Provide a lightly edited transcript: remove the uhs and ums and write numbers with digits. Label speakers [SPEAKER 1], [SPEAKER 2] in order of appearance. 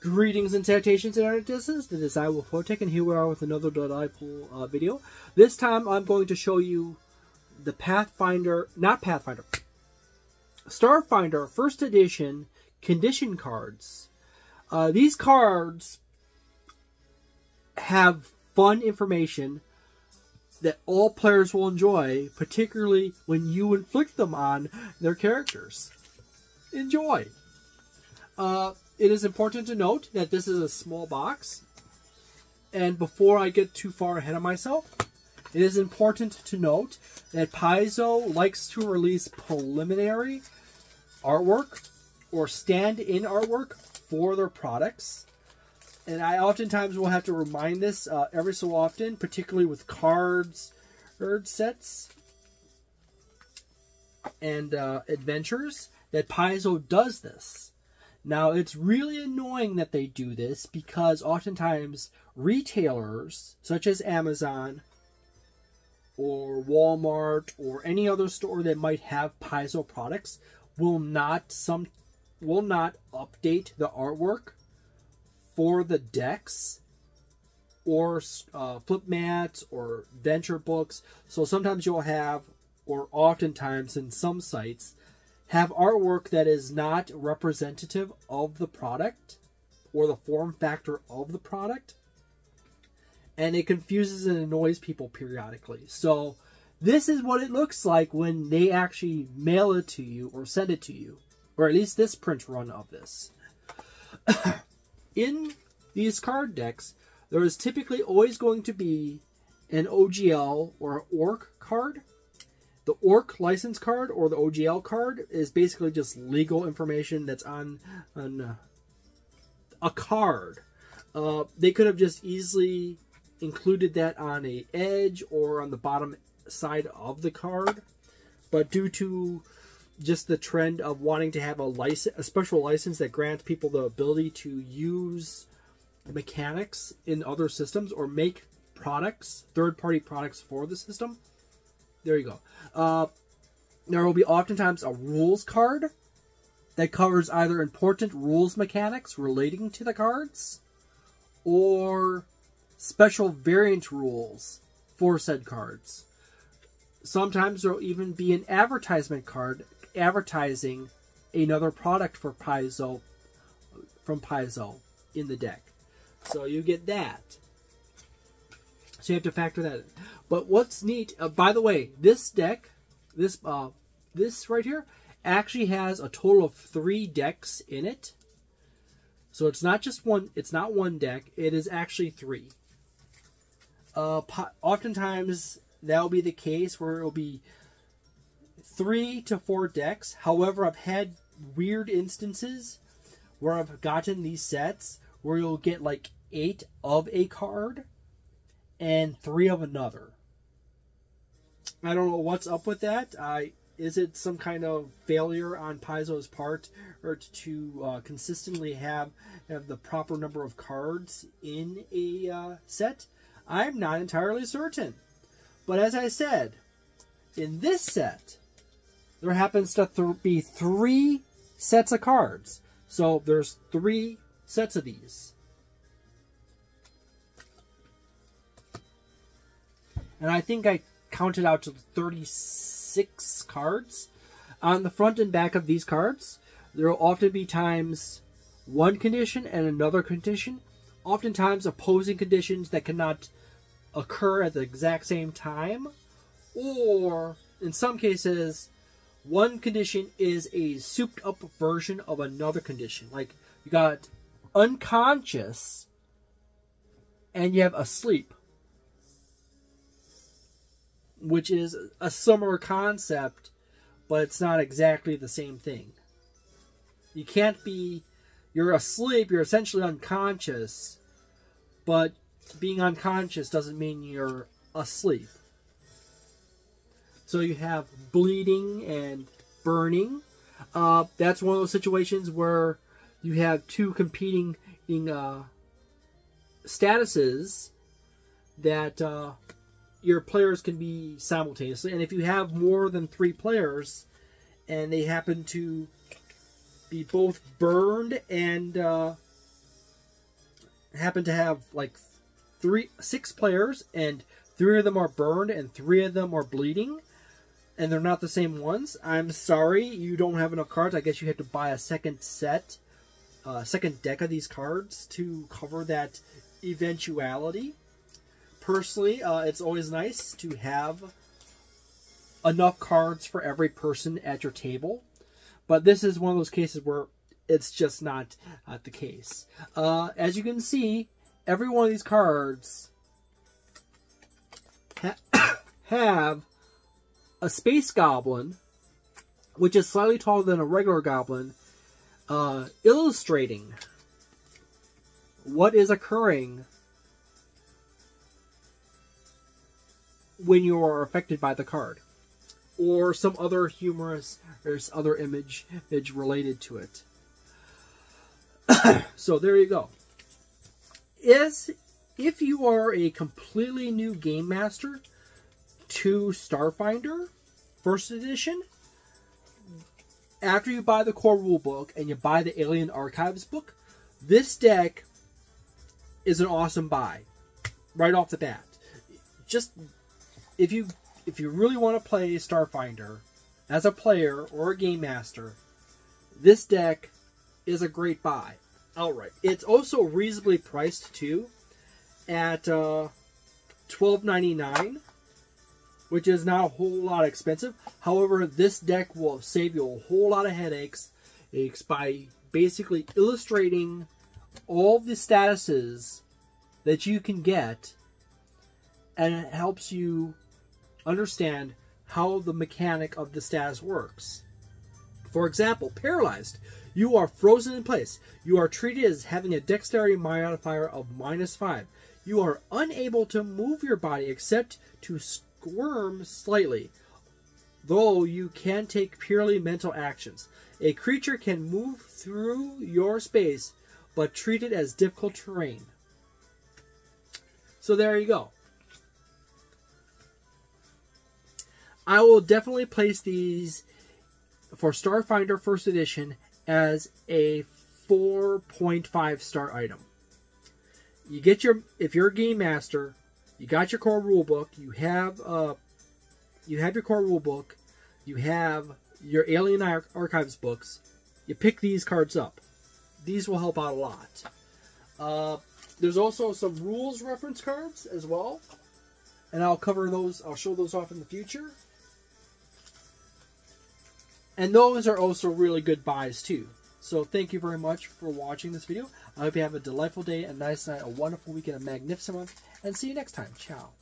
[SPEAKER 1] Greetings and salutations, Internet citizens. This is Wolfphototech, and here we are with another delightful video. This time, I'm going to show you the Starfinder First Edition condition cards. These cards have fun information that all players will enjoy, particularly when you inflict them on their characters. Enjoy! It is important to note that this is a small box, and before I get too far ahead of myself, it is important to note that Paizo likes to release preliminary artwork or stand-in artwork for their products, and I oftentimes will have to remind this every so often, particularly with cards, sets, and adventures, that Paizo does this. Now, it's really annoying that they do this because oftentimes retailers, such as Amazon or Walmart or any other store that might have Paizo products, will not update the artwork for the decks or flip mats or venture books. So sometimes you'll have, or oftentimes in some sites, have artwork that is not representative of the product or the form factor of the product, and it confuses and annoys people periodically. So this is what it looks like when they actually mail it to you or send it to you, or at least this print run of this. In these card decks, there is typically always going to be an OGL or ORC card. The ORC license card or the OGL card is basically just legal information that's on a card. They could have just easily included that on an edge or on the bottom side of the card, but due to just the trend of wanting to have a special license that grants people the ability to use mechanics in other systems or make products, third-party products for the system. There you go. There will be oftentimes a rules card that covers either important rules mechanics relating to the cards or special variant rules for said cards. Sometimes there will even be an advertisement card advertising another product for Paizo, from Paizo in the deck. So you get that. So you have to factor that in. But what's neat, by the way, this deck, this right here, actually has a total of 3 decks in it. So it's not just one. It's not one deck. It is actually 3. Oftentimes that will be the case where it will be 3 to 4 decks. However, I've had weird instances where I've gotten these sets where you'll get like 8 of a card and 3 of another. I don't know what's up with that. Is it some kind of failure on Paizo's part, or to consistently have the proper number of cards in a set? I'm not entirely certain. But as I said, in this set, there happens to be 3 sets of cards. So there's 3 sets of these. And I think I counted out to 36 cards. On the front and back of these cards, there will often be times one condition and another condition. Oftentimes opposing conditions that cannot occur at the exact same time. Or, in some cases, one condition is a souped up version of another condition. Like, you got unconscious and you have asleep, which is a similar concept, but it's not exactly the same thing. You can't be, you're asleep, you're essentially unconscious, but being unconscious doesn't mean you're asleep. So you have bleeding and burning. That's one of those situations where you have 2 competing statuses that your players can be simultaneously. And if you have more than 3 players and they happen to be both burned and happen to have like 6 players, and 3 of them are burned and 3 of them are bleeding, and they're not the same ones, I'm sorry, you don't have enough cards. I guess you have to buy a second set, second deck of these cards to cover that eventuality. Personally, it's always nice to have enough cards for every person at your table, but this is one of those cases where it's just not the case. As you can see, every one of these cards have a space goblin, which is slightly taller than a regular goblin, illustrating what is occurring when you are affected by the card, or some other humorous or other image related to it. So there you go. If you are a completely new game master to Starfinder First Edition, after you buy the core rulebook and you buy the Alien Archives book, this deck is an awesome buy right off the bat. Just if you really want to play Starfinder as a player or a game master, this deck is a great buy outright. It's also reasonably priced too, at $12.99, which is not a whole lot expensive. However, this deck will save you a whole lot of headaches by basically illustrating all the statuses that you can get, and it helps you understand how the mechanic of the status works. For example, paralyzed. You are frozen in place. You are treated as having a dexterity modifier of -5. You are unable to move your body except to squirm slightly, though you can take purely mental actions. A creature can move through your space, but treat it as difficult terrain. So there you go. I will definitely place these for Starfinder First Edition as a 4.5 star item. You get if you're a game master, you got your core rulebook, you have your core rulebook, you have your Alien Archives books, you pick these cards up. These will help out a lot. There's also some rules reference cards as well, and I'll cover those. I'll show those off in the future. And those are also really good buys too. So thank you very much for watching this video. I hope you have a delightful day, a nice night, a wonderful weekend, a magnificent month, and see you next time. Ciao.